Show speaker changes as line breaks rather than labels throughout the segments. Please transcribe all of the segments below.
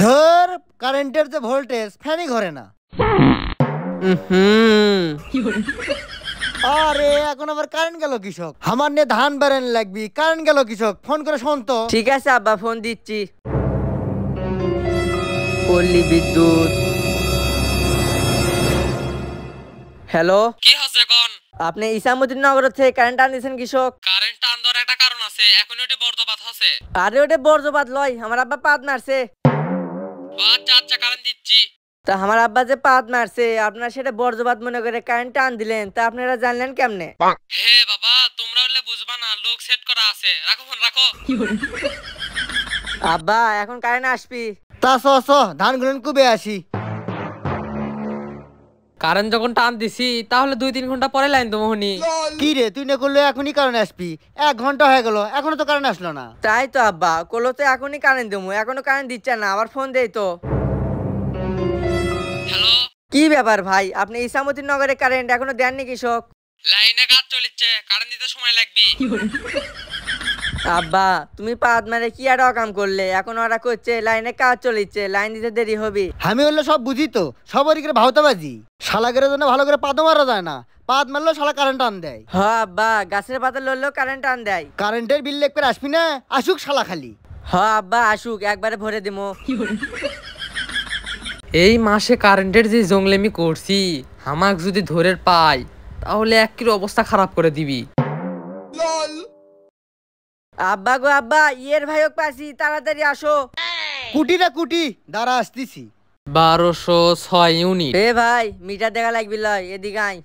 ধর কারেন্টের যে ভোল্টেজ ফ্যানই ঘরে না। আরে এখন আবার কারেন্ট গেল কৃষক, আমার নিয়ে ধান বেরেন লাগবি, কারেন্ট গেল কৃষক, ফোন করে শোন তো।
ঠিক আছে আব্বা, ফোন দিচ্ছি। পল্লী বিদ্যুৎ। হ্যালো,
কি হচ্ছে কোন?
আপনি ইসামুদ্দিন নগর থেকে কারেন্ট আনছেন কৃষক?
কারেন্ট টান দেওয়ার একটা কারণ আছে, এখন ওটি বর্ধপাত হচ্ছে।
আরে ওটা বর্জ্যপাত লয়, আমার আব্বা পাত মারছে।
আচ্ছা আচ্ছা, কারেন্ট দিচ্ছি।
তা আমার আব্বা যে পাত মারছে, আপনারা সেটা বর্জ্যপাত মনে করে কারেন্ট টান দিলেন, তা আপনারা জানলেন কেমনে?
হে বাবা, তোমরা হলে বুঝবা না, লোক সেট করা আছে। রাখো ফোন রাখো।
আব্বা এখন কারেন্ট আসবি?
তা চ ধান গুলেন কুবে আসি।
কারেন্ট যখন টান দিছি তাহলে 2-3 ঘন্টা পরে লাইন তো মোহনি।
কি রে তুই না করলে এখনই কারেন্ট আসবি, 1 ঘন্টা হয়ে গেল এখনো তো কারেন্ট আসলো না।
তাই তো আব্বা, কলো তো এখনই কারেন্ট দেবো, এখনো কারেন্ট দিচ্ছে না, আবার ফোন দেই তো।
হ্যালো,
কি ব্যাপার ভাই, আপনি ইসামুদ্দিন নগরে কারেন্ট এখনো দেননি কৃষক?
লাইনে কাজ চলছে, কারেন্ট দিতে সময় লাগবে।
আব্বা তুমি পাত মারে কি আর অকাম করলে, এখন ওরা করছে লাইনে কাজ চলিচ্ছে, লাইন দিতে দেরি হবে।
আমি হলে সব বুঝি তো, সবারই করে ভাওতাবাজি। শালাগের জন্য ভালো করে পাদও মারা যায় না, পাদ মারলেও শালা কারেন্ট টান দেয়।
হ আব্বা, গাছের পাতা লড়লেও কারেন্ট টান দেয়।
কারেন্টের বিল লেখ করে আসবি না, আসুক শালা খালি।
হ আব্বা আসুক, একবারে ভরে দিমো।
এই মাসে কারেন্টের যে জংলেমি করছি, আমাক যদি ধরে পাই তাহলে একের অবস্থা খারাপ করে দিবি।
আব্বা গো আব্বা, ইয়ের ভাইক পাছি, তাড়াতাড়ি আসো।
কুটি না কুটি, দাঁড়া আসতেছি।
1206 ইউনিট।
এ ভাই মিটার দেখা লাগবি লয়, এদিকে আয়।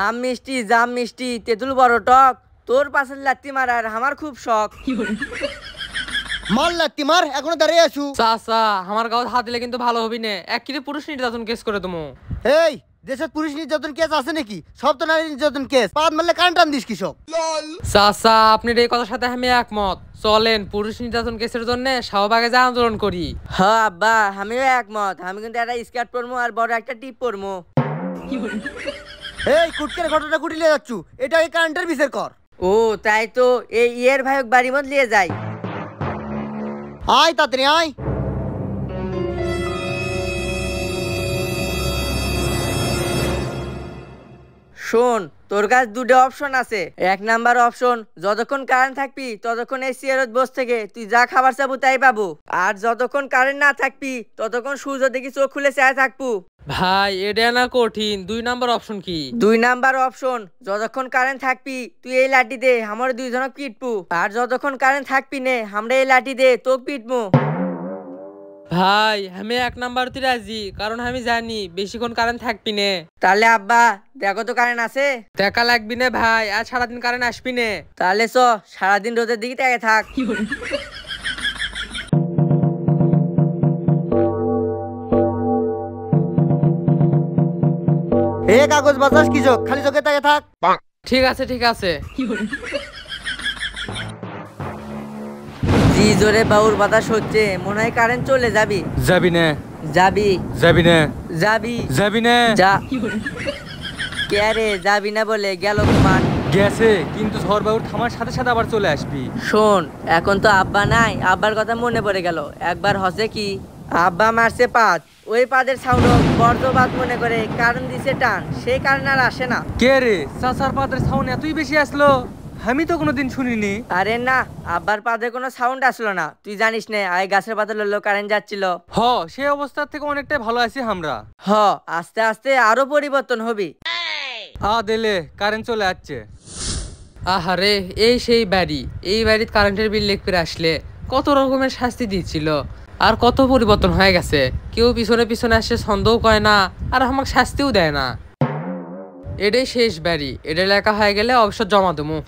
আম মিষ্টি, জাম মিষ্টি, তেঁতুল বড় টক, তোর পাশের লাত্তি মারার আমার খুব শখ।
মার লাগতি মার, এখনো দাঁড়িয়ে আছু।
চাচা, আমার গাঁত হাত দিলে কিন্তু ভালো হবি না, এক কিরে পুরুষ নির্যাতন কেস করে তুমি।
এই দেশের পুরুষ নির্যাতন কেস আছে নাকি? সব তো নারী নির্যাতন কেস, পাদ মারলে কারেন্ট টান দিস কৃষক।
চাচা, আপনার এই কথার সাথে আমি একমত। চলেন পুরুষ নির্যাতন কেসের জন্য শাহবাগে যা আন্দোলন করি।
হ আব্বা আমিও একমত, আমি কিন্তু একটা স্কার্ট পরমু আর বড় একটা টিপ পরমু।
এই কুটকের ঘটনা কুটিলে যাচ্ছু, এটা এই কারেন্টের বিচার কর।
ও তাই তো, এই ইয়ের ভাইক বাড়ি মত লিয়ে যাই।
আয় তাড়াতাড়ি আয়।
শোন, তোর কাছে দুটো অপশন আছে। 1 নাম্বার অপশন, যতক্ষণ কারেন্ট থাকবি ততক্ষণ এই চেয়ারত বস থেকে তুই যা খাবার চাবো তাই পাবো, আর যতক্ষণ কারেন্ট না থাকবি ততক্ষণ সূর্য দেখি চোখ খুলে চায় থাকবো।
ভাই এটা না কঠিন, 2 নাম্বার অপশন কি?
2 নাম্বার অপশন, যতক্ষণ কারেন্ট থাকবি তুই এই লাঠি দে আমার 2 জনক পিটবো, আর যতক্ষণ কারেন্ট থাকবি নে আমরা এই লাঠি দে তোক পিটবো।
ভাই আমি 1 নাম্বারতে রাজি, কারণ আমি জানি বেশিক্ষণ কারেন্ট থাকবি না।
তাহলে আব্বা দেখো তো কারেন্ট আছে?
দেখা লাগবি না ভাই, আর সারাদিন কারেন্ট আসবি না।
তাহলে চ সারাদিন রোদের দিকে তাকে থাক।
এ কাগজ বাতাস কৃষক, খালি চোখে তাকে থাক।
ঠিক আছে ঠিক আছে।
জি জোরে বাউর বাতাস হচ্ছে, মনে হয় কারেন্ট চলে যাবি।
যাবি না
যাবি
যাবি না
যাবি
যাবি না
যা। কে রে যাবি না বলে গেল কুমার।
গেছে, কিন্তু ঝড় বায়ুর থামার সাথে সাথে আবার চলে আসবি।
শোন, এখন তো আব্বা নাই, আব্বার কথা মনে পড়ে গেল। একবার হসে কি, আব্বা মারছে পাত, ওই পাদের সাউন্ড বর্জ্যপাত মনে করে কারেন্ট দিছে টান, সেই কারণে আর আসে না।
কে রে, চাচার পাদের সাউন্ড এতই বেশি আসলো, আমি তো কোনোদিন শুনিনি।
আরে না, আব্বার পাদের কোনো সাউন্ড আসলো না, তুই জানিস না আগে গাছের পাতা লড়লো কারেন্ট যাচ্ছিল।
হ, সেই অবস্থার থেকে অনেকটাই ভালো আছি আমরা।
হ, আস্তে আস্তে আরো পরিবর্তন হবে।
দিলে কারেন্ট চলে আসছে।
আহারে, এই সেই বাড়ি, এই বাড়িতে কারেন্টের বিল লেখ করে আসলে কত রকমের শাস্তি দিচ্ছিল, আর কত পরিবর্তন হয়ে গেছে। কেউ পিছনে পিছনে আসে সন্দেহ করে না, আর আমাকে শাস্তিও দেয় না। এটাই শেষ বাড়ি, এটা লেখা হয়ে গেলে অবসর জমা দেবো।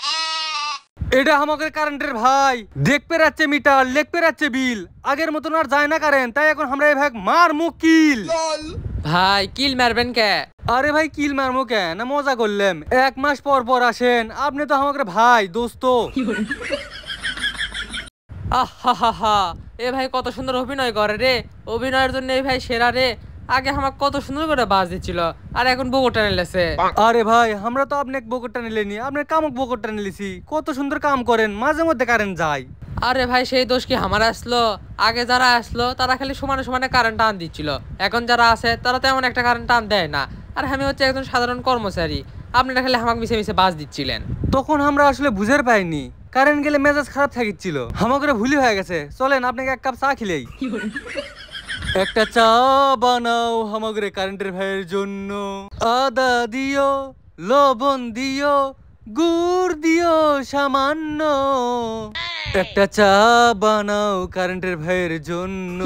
এটা আমাদের কারেন্টের ভাই, দেখতে রাখছে মিটার, লেখতে রাখছে বিল, আগের মতন আর যায় না কারেন্ট, তাই এখন আমরা এই ভাগ মার মুকিল।
ভাই কিল মারবেন কে?
আরে ভাই কিল মারমো কেন, না মজা করলাম। 1 মাস পর পর আসেন, আপনি তো আমাদের ভাই দোস্ত।
আহা, এ ভাই কত সুন্দর অভিনয় করে রে, অভিনয়ের জন্য এই ভাই সেরা রে। আগে আমাকে কত সুন্দর করে বাজ দিচ্ছিল, আর এখন বউ টেনে লেছে।
আরে ভাই আমরা তো আপনাকে বকরটা নিলেনি, আপনার কামক বকরটা নিলেছি। কত সুন্দর কাম করেন, মাঝে মধ্যে কারেন্ট যায়।
আরে ভাই সেই দোষ কি আমার আসলো? আগে যারা আসলো তারা খালি সমানে সমানে কারেন্ট টান দিচ্ছিল, এখন যারা আছে তারা তেমন একটা কারেন্ট টান দেয় না। আর আমি হচ্ছে একজন সাধারণ কর্মচারী, আপনারা খালি আমাকে মিশে মিশে বাস দিচ্ছিলেন।
তখন আমরা আসলে বুঝের পাইনি, কারেন্ট গেলে মেজাজ খারাপ থাকিছিল, আমাকে ভুলি হয়ে গেছে। চলেন আপনাকে এক কাপ চা খিলেই। একটা চা বানাও হামাগরে কারেন্টের ভাইয়ের জন্য, আদা দিও, লবণ দিও, গুড় দিও সামান্য। একটা চা বানাও কারেন্টের ভাইয়ের জন্য।